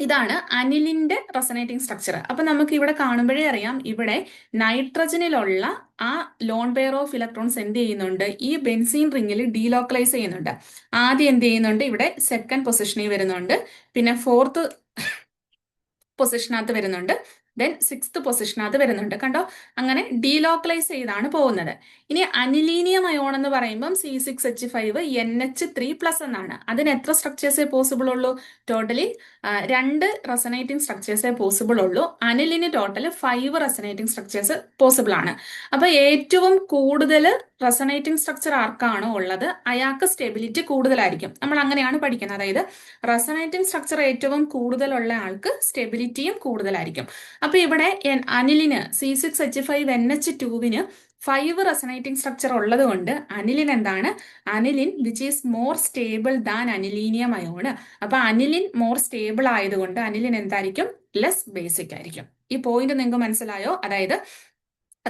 ഇതാണ് അനിലിന്റെ റെസൊനേറ്റിംഗ് സ്ട്രക്ചർ. അപ്പൊ നമുക്ക് ഇവിടെ കാണുമ്പോഴേ അറിയാം, ഇവിടെ നൈട്രജനിലുള്ള ആ ലോൺ പെയർ ഓഫ് ഇലക്ട്രോൺസ് എന്ത് ചെയ്യുന്നുണ്ട്? ഈ ബെൻസീൻ റിങ്ങിൽ ഡീലോക്കലൈസ് ചെയ്യുന്നുണ്ട്. ആദ്യം എന്ത് ചെയ്യുന്നുണ്ട്? ഇവിടെ സെക്കൻഡ് പൊസിഷനിൽ വരുന്നുണ്ട്, പിന്നെ 4th പൊസിഷനകത്ത് വരുന്നുണ്ട്, ദെൻ 6th പൊസിഷനകത്ത് വരുന്നുണ്ട്. കണ്ടോ? അങ്ങനെ ഡീലോക്കലൈസ് ചെയ്താണ് പോകുന്നത്. ഇനി അനിലീനിയം അയോൺ എന്ന് പറയുമ്പം C6H5NH3+ എന്നാണ്. അതിന് എത്ര സ്ട്രക്ചേഴ്സേ പോസിബിൾ ഉള്ളൂ? ടോട്ടലി 2 റെസൊനേറ്റിംഗ് സ്ട്രക്ചേഴ്സേ പോസിബിൾ ഉള്ളൂ. അനിലിന് ടോട്ടൽ 5 റെസൊനേറ്റിംഗ് സ്ട്രക്ചേഴ്സ് പോസിബിൾ ആണ്. അപ്പൊ ഏറ്റവും കൂടുതൽ റെസൊനേറ്റിംഗ് സ്ട്രക്ചർ ആർക്കാണോ ഉള്ളത് അയാൾക്ക് സ്റ്റെബിലിറ്റി കൂടുതലായിരിക്കും. നമ്മൾ അങ്ങനെയാണ് പഠിക്കുന്നത്. അതായത് റെസൊനേറ്റിംഗ് സ്ട്രക്ചർ ഏറ്റവും കൂടുതലുള്ള ആൾക്ക് സ്റ്റെബിലിറ്റിയും കൂടുതലായിരിക്കും. അപ്പൊ ഇവിടെ അനിലിന് C6H5NH2വിന് 5 റെസൊനേറ്റിംഗ് സ്ട്രക്ചർ ഉള്ളത് കൊണ്ട് അനിലിൻ എന്താണ്? Aniline which is more stable than anilinium ion. അപ്പൊ അനിലിൻ മോർ സ്റ്റേബിൾ ആയതുകൊണ്ട് അനിലിൻ എന്തായിരിക്കും? ലെസ് ബേസിക് ആയിരിക്കും. ഈ പോയിന്റ് നിങ്ങൾക്ക് മനസ്സിലായോ? അതായത്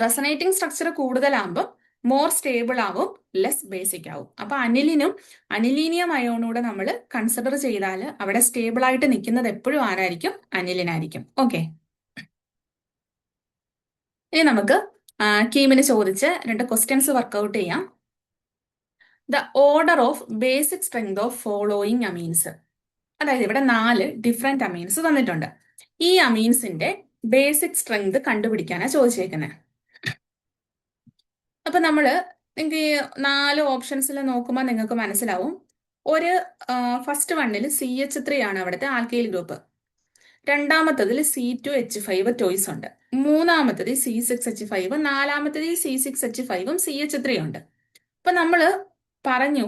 റെസൊനേറ്റിംഗ് സ്ട്രക്ചർ കൂടുതലാകുമ്പോൾ മോർ സ്റ്റേബിൾ ആവും, ലെസ് ബേസിക് ആവും. അപ്പൊ അനിലിനും അനിലീനിയം അയോണൂടെ നമ്മൾ കൺസിഡർ ചെയ്താൽ അവിടെ സ്റ്റേബിൾ ആയിട്ട് നിൽക്കുന്നത് എപ്പോഴും ആരായിരിക്കും? അനിലിനായിരിക്കും. ഓക്കെ, ഇനി നമുക്ക് കീമിന് ചോദിച്ച് 2 ക്വസ്റ്റ്യൻസ് വർക്ക്ഔട്ട് ചെയ്യാം. The order of basic strength of following amines. അതായത് ഇവിടെ 4 ഡിഫറെന്റ് അമീൻസ് തന്നിട്ടുണ്ട്. ഈ അമീൻസിന്റെ ബേസിക് സ്ട്രെങ്ത് കണ്ടുപിടിക്കാനാണ് ചോദിച്ചേക്കുന്നത്. അപ്പൊ നമ്മള് നിങ്ങൾക്ക് ഈ 4 ഓപ്ഷൻസിൽ നോക്കുമ്പോൾ നിങ്ങൾക്ക് മനസ്സിലാവും, ഒരു ഫസ്റ്റ് വണ്ണിൽ CH3 ആണ് അവിടുത്തെ ആൽക്കൈൽ ഗ്രൂപ്പ്, രണ്ടാമത്തതിൽ C2H5 ടോയ്സ് ഉണ്ട്, മൂന്നാമത്തത് C6H5, നാലാമത്തത് C6H5ഉം CH3 ഉണ്ട്. അപ്പൊ നമ്മള് പറഞ്ഞു,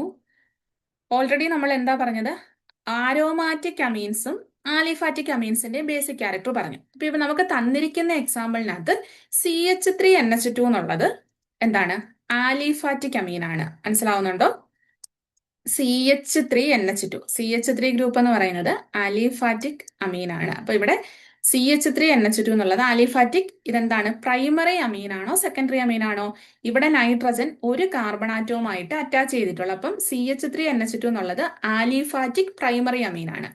ഓൾറെഡി നമ്മൾ എന്താ പറഞ്ഞത്? ആരോമാറ്റിക് അമീൻസും ആലിഫാറ്റിക് അമീൻസിന്റെ ബേസിക് ക്യാരക്ടർ പറഞ്ഞു. അപ്പൊ ഇപ്പൊ നമുക്ക് തന്നിരിക്കുന്ന എക്സാമ്പിളിനകത്ത് CH3NH2 എന്നുള്ളത് എന്താണ്? ആലിഫാറ്റിക് അമീൻ ആണ്. മനസ്സിലാവുന്നുണ്ടോ? CH3NH2 ഗ്രൂപ്പ് എന്ന് പറയുന്നത് ആലിഫാറ്റിക് അമീൻ ആണ്. അപ്പൊ ഇവിടെ CH3NH2 എന്നുള്ളത് ആലിഫാറ്റിക്. ഇതെന്താണ്? പ്രൈമറി അമീൻ ആണോ സെക്കൻഡറി അമീൻ ആണോ? ഇവിടെ നൈട്രജൻ ഒരു കാർബൺ ആറ്റവുമായിട്ട് അറ്റാച്ച് ചെയ്തിട്ടുള്ളൂ. അപ്പം CH3NH2 എന്നുള്ളത് ആലിഫാറ്റിക് പ്രൈമറി അമീൻ ആണ്.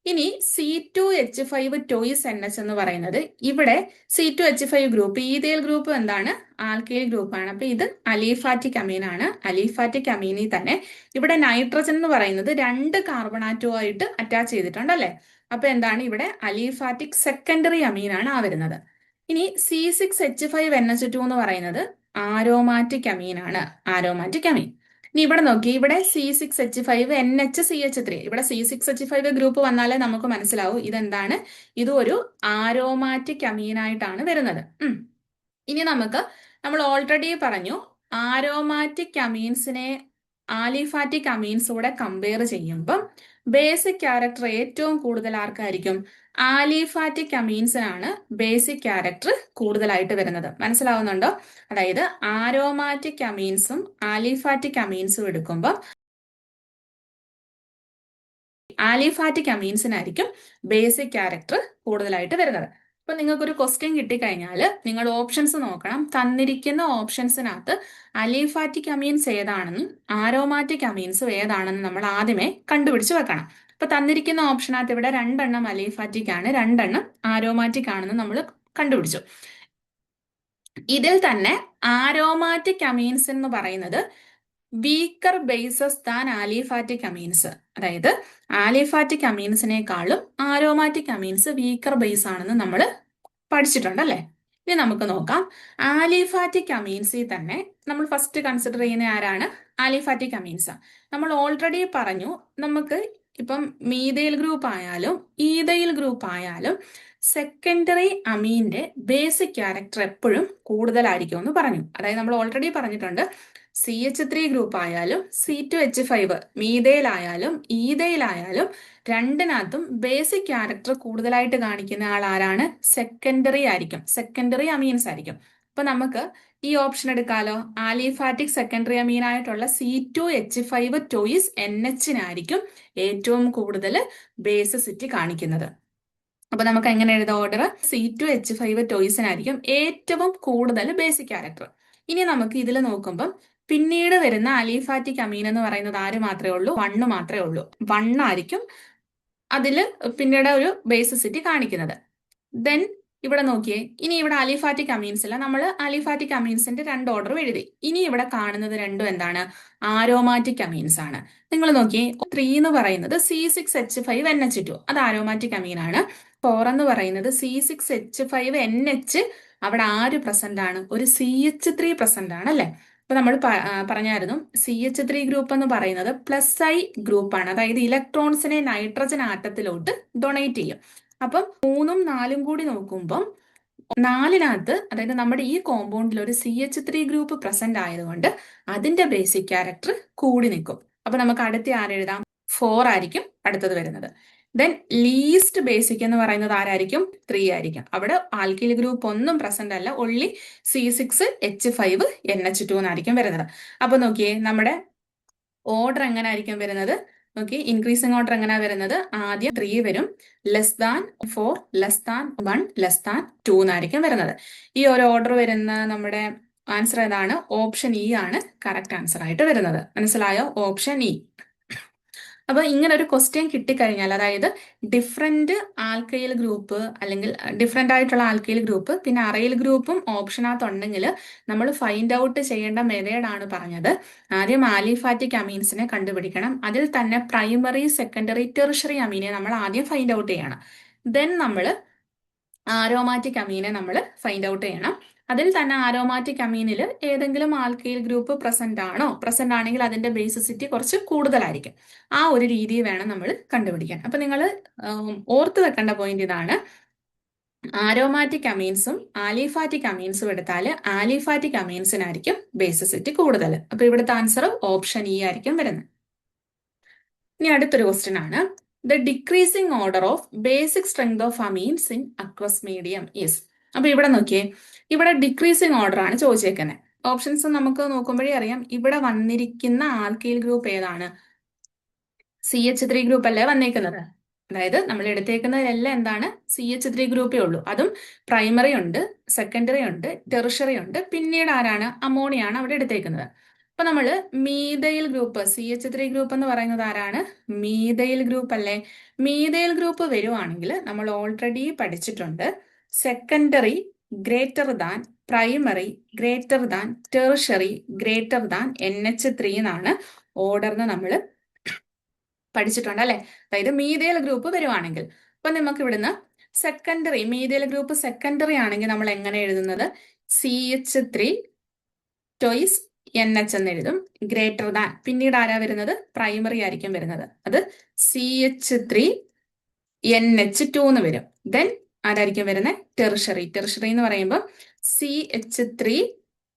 ഇനി C2H5 ടോയ്സ് NH എന്ന് പറയുന്നത് ഇവിടെ C2H5 ഗ്രൂപ്പ് ഈതേൽ ഗ്രൂപ്പ് എന്താണ് ആൽക്കൈൽ ഗ്രൂപ്പാണ്. അപ്പൊ ഇത് അലീഫാറ്റിക് അമീൻ ആണ്. അലീഫാറ്റിക് അമീനിൽ തന്നെ ഇവിടെ നൈട്രജൻ എന്ന് പറയുന്നത് 2 കാർബൺ ആറ്റവുമായിട്ട് അറ്റാച്ച് ചെയ്തിട്ടുണ്ട് അല്ലെ. അപ്പൊ എന്താണ് ഇവിടെ അലീഫാറ്റിക് സെക്കൻഡറി അമീൻ ആണ് വരുന്നത്. ഇനി C6H5NH2 എന്ന് പറയുന്നത് ആരോമാറ്റിക് അമീൻ ആണ്. ആരോമാറ്റിക് അമീൻ. ഇനി ഇവിടെ നോക്കി, ഇവിടെ C6H5NH CH3. ഇവിടെ C6H5 ഗ്രൂപ്പ് വന്നാലേ നമുക്ക് മനസ്സിലാവൂ ഇതെന്താണ്, ഇത് ഒരു ആരോമാറ്റിക് അമീനായിട്ടാണ് വരുന്നത്. ഇനി നമ്മൾ ഓൾറെഡി പറഞ്ഞു, ആരോമാറ്റിക് അമീൻസിനെ ആലിഫാറ്റിക് അമീൻസൂടെ കമ്പയർ ചെയ്യുമ്പം ബേസിക് ക്യാരക്ടർ ഏറ്റവും കൂടുതൽ ആർക്കായിരിക്കും? ആലിഫാറ്റിക് അമീൻസിനാണ് ബേസിക് ക്യാരക്ടർ കൂടുതലായിട്ട് വരുന്നത്. മനസ്സിലാവുന്നുണ്ടോ? അതായത് ആരോമാറ്റിക് അമീൻസും ആലിഫാറ്റിക് അമീൻസും എടുക്കുമ്പോൾ ആലിഫാറ്റിക് അമീൻസിനായിരിക്കും ബേസിക് ക്യാരക്ടർ കൂടുതലായിട്ട് വരുന്നത്. അപ്പൊ നിങ്ങൾക്കൊരു ക്വസ്റ്റ്യൻ കിട്ടിക്കഴിഞ്ഞാൽ നിങ്ങൾ ഓപ്ഷൻസ് നോക്കണം. തന്നിരിക്കുന്ന ഓപ്ഷൻസിനകത്ത് അലിഫാറ്റിക് അമീൻസ് ഏതാണെന്നും ആരോമാറ്റിക് അമീൻസും ഏതാണെന്നും നമ്മൾ ആദ്യമേ കണ്ടുപിടിച്ച് വെക്കണം. അപ്പൊ തന്നിരിക്കുന്ന ഓപ്ഷനകത്ത് ഇവിടെ 2 എണ്ണം അലിഫാറ്റിക് ആണ്, 2 എണ്ണം ആരോമാറ്റിക് ആണെന്ന് നമ്മൾ കണ്ടുപിടിച്ചു. ഇതിൽ തന്നെ ആരോമാറ്റിക് അമീൻസ് എന്ന് പറയുന്നത് weaker bases than aliphatic amines. അതായത് ആലിഫാറ്റിക് അമീൻസിനേക്കാളും ആരോമാറ്റിക് അമീൻസ് വീക്കർ ബേസ് ആണെന്ന് നമ്മൾ പഠിച്ചിട്ടുണ്ട് അല്ലേ. ഇനി നമുക്ക് നോക്കാം, ആലിഫാറ്റിക് അമീൻസിൽ തന്നെ നമ്മൾ ഫസ്റ്റ് കൺസിഡർ ചെയ്യുന്ന ആരാണ്? Aliphatic amines. നമ്മൾ ഓൾറെഡി പറഞ്ഞു, നമുക്ക് ഇപ്പം മീതൈൽ ഗ്രൂപ്പ് ആയാലും ഈതൈൽ ഗ്രൂപ്പ് ആയാലും സെക്കൻഡറി അമീന്റെ ബേസിക് ക്യാരക്ടർ എപ്പോഴും കൂടുതലായിരിക്കും എന്ന് പറഞ്ഞു. അതായത് നമ്മൾ ഓൾറെഡി പറഞ്ഞിട്ടുണ്ട്, CH3 ഗ്രൂപ്പ് ആയാലും C2H5 മീതയിലായാലും ഈതയിലായാലും രണ്ടിനകത്തും ബേസിക് ക്യാരക്ടർ കൂടുതലായിട്ട് കാണിക്കുന്ന ആൾ ആരാണ്? സെക്കൻഡറി ആയിരിക്കും, സെക്കൻഡറി അമീൻസ് ആയിരിക്കും. അപ്പൊ നമുക്ക് ഈ ഓപ്ഷൻ എടുക്കാലോ. ആലിഫാറ്റിക് സെക്കൻഡറി അമീൻ ആയിട്ടുള്ള C2H5 ടോയ്സ് NH-നായിരിക്കും ഏറ്റവും കൂടുതൽ ബേസിസിറ്റി കാണിക്കുന്നത്. അപ്പൊ നമുക്ക് എങ്ങനെ എഴുതാം ഓർഡർ? C2H5 ടോയ്സിനായിരിക്കും ഏറ്റവും കൂടുതൽ ബേസിക് ക്യാരക്ടർ. ഇനി നമുക്ക് ഇതിൽ നോക്കുമ്പം പിന്നീട് വരുന്ന അലിഫാറ്റിക് അമീൻ എന്ന് പറയുന്നത് ആര് മാത്രമേ ഉള്ളൂ? 1 മാത്രമേ ഉള്ളൂ. 1 ആയിരിക്കും അതിൽ പിന്നീട് ഒരു ബേസിസിറ്റി കാണിക്കുന്നത്. ദെൻ ഇവിടെ നോക്കിയേ, ഇനി ഇവിടെ അലിഫാറ്റിക് അമീൻസ് അല്ല, നമ്മൾ അലിഫാറ്റിക് അമീൻസിന്റെ 2 ഓർഡർ എഴുതി. ഇനി ഇവിടെ കാണുന്നത് രണ്ടും എന്താണ്? ആരോമാറ്റിക് അമീൻസ് ആണ്. നിങ്ങൾ നോക്കിയേ, 3 എന്ന് പറയുന്നത് C6H5NH2, അത് ആരോമാറ്റിക് അമീൻ ആണ്. 4 എന്ന് പറയുന്നത് C6H5NH, അവിടെ ആര് പ്രസന്റ് ആണ്? ഒരു CH3 പ്രസന്റ് ആണ് അല്ലെ. അപ്പൊ നമ്മൾ പറഞ്ഞായിരുന്നു, CH3 ഗ്രൂപ്പ് എന്ന് പറയുന്നത് +I ഗ്രൂപ്പാണ്. അതായത് ഇലക്ട്രോൺസിനെ നൈട്രജൻ ആറ്റത്തിലോട്ട് ഡൊണേറ്റ് ചെയ്യും. അപ്പം 3ഉം 4ഉം കൂടി നോക്കുമ്പം 4-നകത്ത്, അതായത് നമ്മുടെ ഈ കോമ്പൗണ്ടിൽ ഒരു CH3 ഗ്രൂപ്പ് പ്രസന്റ് ആയതുകൊണ്ട് അതിന്റെ ബേസിക് ക്യാരക്ടർ കൂടി നിൽക്കും. അപ്പൊ നമുക്ക് അടുത്ത ആരെഴുതാം? 4 ആയിരിക്കും അടുത്തത് വരുന്നത്. ദെൻ ലീസ്റ്റ് ബേസിക് എന്ന് പറയുന്നത് ആരായിരിക്കും? 3 ആയിരിക്കും. അവിടെ ആൽക്കിൽ ഗ്രൂപ്പ് ഒന്നും പ്രസന്റ് അല്ല, ഒൺലി C6H5NH2 എന്നായിരിക്കും വരുന്നത്. അപ്പൊ നോക്കിയേ, നമ്മുടെ ഓർഡർ എങ്ങനെ ആയിരിക്കും വരുന്നത്? ഓക്കെ, ഇൻക്രീസിങ് ഓർഡർ എങ്ങനെയാ വരുന്നത്? ആദ്യം 3 വരും, <4, <1, <2 എന്നായിരിക്കും വരുന്നത്. ഈ ഒരു ഓർഡർ വരുന്ന നമ്മുടെ ആൻസർ ഏതാണ്? ഓപ്ഷൻ ഇ ആണ് കറക്റ്റ് ആൻസർ ആയിട്ട് വരുന്നത്. മനസ്സിലായോ? Option E. അപ്പൊ ഇങ്ങനെ ഒരു ക്വസ്റ്റ്യൻ കിട്ടിക്കഴിഞ്ഞാൽ, അതായത് ഡിഫറെന്റ് ആൽക്കൈൽ ഗ്രൂപ്പ് അല്ലെങ്കിൽ ഡിഫറെന്റ് ആയിട്ടുള്ള ആൽക്കൈൽ ഗ്രൂപ്പ് പിന്നെ അറൈൽ ഗ്രൂപ്പും ഓപ്ഷനകത്ത് ഉണ്ടെങ്കിൽ നമ്മൾ ഫൈൻഡ് ഔട്ട് ചെയ്യേണ്ട മെത്തേഡാണ് പറഞ്ഞത്. ആദ്യം ആലിഫാറ്റിക് അമീൻസിനെ കണ്ടുപിടിക്കണം. അതിൽ തന്നെ പ്രൈമറി, സെക്കൻഡറി, ടെറിഷറി അമീനെ നമ്മൾ ആദ്യം ഫൈൻഡ് ഔട്ട് ചെയ്യണം. ദെൻ നമ്മൾ ആരോമാറ്റിക് അമീനെ നമ്മൾ ഫൈൻഡ് ഔട്ട് ചെയ്യണം. അതിൽ തന്നെ ആരോമാറ്റിക് അമീനിൽ ഏതെങ്കിലും ആൽക്കൈൽ ഗ്രൂപ്പ് പ്രസന്റ് ആണോ? പ്രസന്റ് ആണെങ്കിൽ അതിന്റെ ബേസിസിറ്റി കുറച്ച് കൂടുതലായിരിക്കും. ആ ഒരു രീതി വേണം നമ്മൾ കണ്ടുപിടിക്കാൻ. അപ്പൊ നിങ്ങൾ ഓർത്ത് വെക്കേണ്ട പോയിന്റ് ഇതാണ്, ആരോമാറ്റിക് അമീൻസും ആലിഫാറ്റിക് അമീൻസും എടുത്താൽ ആലിഫാറ്റിക് അമീൻസിനായിരിക്കും ബേസിസിറ്റി കൂടുതൽ. അപ്പൊ ഇവിടുത്തെ ആൻസർ ഓപ്ഷൻ ഇ ആയിരിക്കും വരുന്നത്. ഇനി അടുത്തൊരു ക്വസ്റ്റ്യൻ ആണ്, the decreasing order of basic strength of amines in aqueous medium is. അപ്പൊ ഇവിടെ നോക്കിയേ, ഇവിടെ ഡിക്രീസിംഗ് ഓർഡർ ആണ് ചോദിച്ചേക്കുന്നത്. ഓപ്ഷൻസ് നമുക്ക് നോക്കുമ്പോഴേ അറിയാം, ഇവിടെ വന്നിരിക്കുന്ന ആൽക്കൈൽ ഗ്രൂപ്പ് ഏതാണ്? CH3 ഗ്രൂപ്പ് അല്ലേ വന്നേക്കുന്നത്. അതായത് നമ്മൾ എടുത്തേക്കുന്നതിലെല്ലാം എന്താണ്? CH3 ഗ്രൂപ്പേ ഉള്ളൂ. അതും പ്രൈമറി ഉണ്ട്, സെക്കൻഡറി ഉണ്ട്, ടെറിഷറി ഉണ്ട്, പിന്നീട് ആരാണ്? അമോണിയാണ് അവിടെ എടുത്തേക്കുന്നത്. അപ്പൊ നമ്മള് മീഥൈൽ ഗ്രൂപ്പ് CH3 ഗ്രൂപ്പ് എന്ന് പറയുന്നത് ആരാണ്? മീഥൈൽ ഗ്രൂപ്പ് അല്ലേ? മീഥൈൽ ഗ്രൂപ്പ് വരുവാണെങ്കിൽ നമ്മൾ ഓൾറെഡി പഠിച്ചിട്ടുണ്ട് secondary greater than primary greater than tertiary greater than NH3 എന്നാണ് ഓർഡറിന് നമ്മൾ പഠിച്ചിട്ടുണ്ട് അല്ലെ? അതായത് മീഥൈൽ ഗ്രൂപ്പ് വരുവാണെങ്കിൽ അപ്പൊ നമുക്ക് ഇവിടുന്ന് സെക്കൻഡറി മീഥൈൽ ഗ്രൂപ്പ് സെക്കൻഡറി ആണെങ്കിൽ നമ്മൾ എങ്ങനെ എഴുതുന്നത്? CH3 ടോയ്സ് NH എന്ന് എഴുതും. ഗ്രേറ്റർ ദാൻ പിന്നീട് ആരാ വരുന്നത്? പ്രൈമറി ആയിരിക്കും വരുന്നത്. അത് CH3 NH2 എന്ന് വരും. ദെൻ ആരായിരിക്കും വരുന്നത്? ടെർഷറി. ടെർഷറി എന്ന് പറയുമ്പോൾ CH3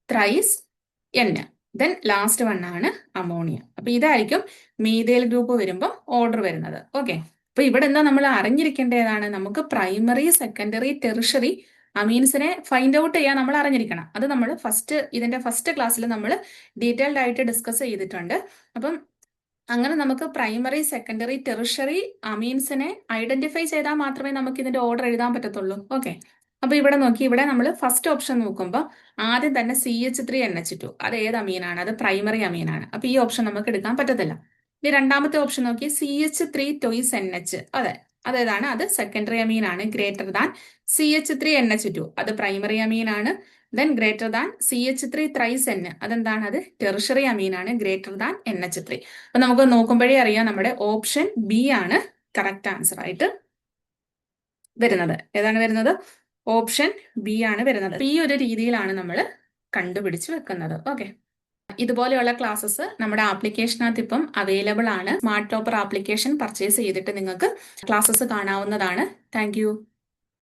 thrice N. Then last one ആണ് അമോണിയ. അപ്പൊ ഇതായിരിക്കും മീഥൈൽ ഗ്രൂപ്പ് വരുമ്പോൾ ഓർഡർ വരുന്നത്. ഓക്കെ, അപ്പൊ ഇവിടെ എന്താ നമ്മൾ അറിഞ്ഞിരിക്കേണ്ടതാണ്? നമുക്ക് പ്രൈമറി സെക്കൻഡറി ടെർഷറി അമീൻസിനെ ഫൈൻഡ് ഔട്ട് ചെയ്യാൻ നമ്മൾ അറിഞ്ഞിരിക്കണം. അത് നമ്മൾ ഇതിന്റെ ഫസ്റ്റ് ക്ലാസ്സിൽ നമ്മൾ ഡീറ്റെയിൽഡ് ആയിട്ട് ഡിസ്കസ് ചെയ്തിട്ടുണ്ട്. അപ്പം അങ്ങനെ നമുക്ക് പ്രൈമറി സെക്കൻഡറി ടെർഷറി അമീൻസിനെ ഐഡന്റിഫൈ ചെയ്താൽ മാത്രമേ നമുക്ക് ഇതിന്റെ ഓർഡർ എഴുതാൻ പറ്റത്തുള്ളൂ. ഓക്കെ, അപ്പൊ ഇവിടെ നോക്കി, ഇവിടെ നമ്മൾ ഫസ്റ്റ് ഓപ്ഷൻ നോക്കുമ്പോൾ ആദ്യം തന്നെ CH3 NH2 അത് ഏത് അമീനാണ്? അത് പ്രൈമറി അമീനാണ്. അപ്പൊ ഈ ഓപ്ഷൻ നമുക്ക് എടുക്കാൻ പറ്റത്തില്ല. ഇനി രണ്ടാമത്തെ ഓപ്ഷൻ നോക്കി, CH3 ടോയ്സ് NH. അതെ, അതേതാണ്? അത് സെക്കൻഡറി അമീൻ ആണ്. ഗ്രേറ്റർ ദാൻ CH3 NH2 അത് പ്രൈമറി അമീൻ ആണ്. Then greater than CH3 thrice N അതെന്താണ്? അത് ടെർഷറി അമീൻ ആണ്. Greater than NH3. അപ്പൊ നമുക്ക് നോക്കുമ്പോഴേ അറിയാം നമ്മുടെ ഓപ്ഷൻ ബി ആണ് കറക്റ്റ് ആൻസർ ആയിട്ട് വരുന്നത്. ഏതാണ് വരുന്നത്? ഓപ്ഷൻ ബി ആണ് വരുന്നത്. ഈ ഒരു രീതിയിലാണ് നമ്മൾ കണ്ടുപിടിച്ച് വെക്കുന്നത്. ഓക്കെ, ഇതുപോലെയുള്ള ക്ലാസ്സസ് നമ്മുടെ ആപ്ലിക്കേഷനകത്ത് ഇപ്പം അവൈലബിൾ ആണ്. സ്മാർട്ട് ടോപ്പർ ആപ്ലിക്കേഷൻ പർച്ചേസ് ചെയ്തിട്ട് നിങ്ങൾക്ക് ക്ലാസ്സസ് കാണാവുന്നതാണ്. താങ്ക്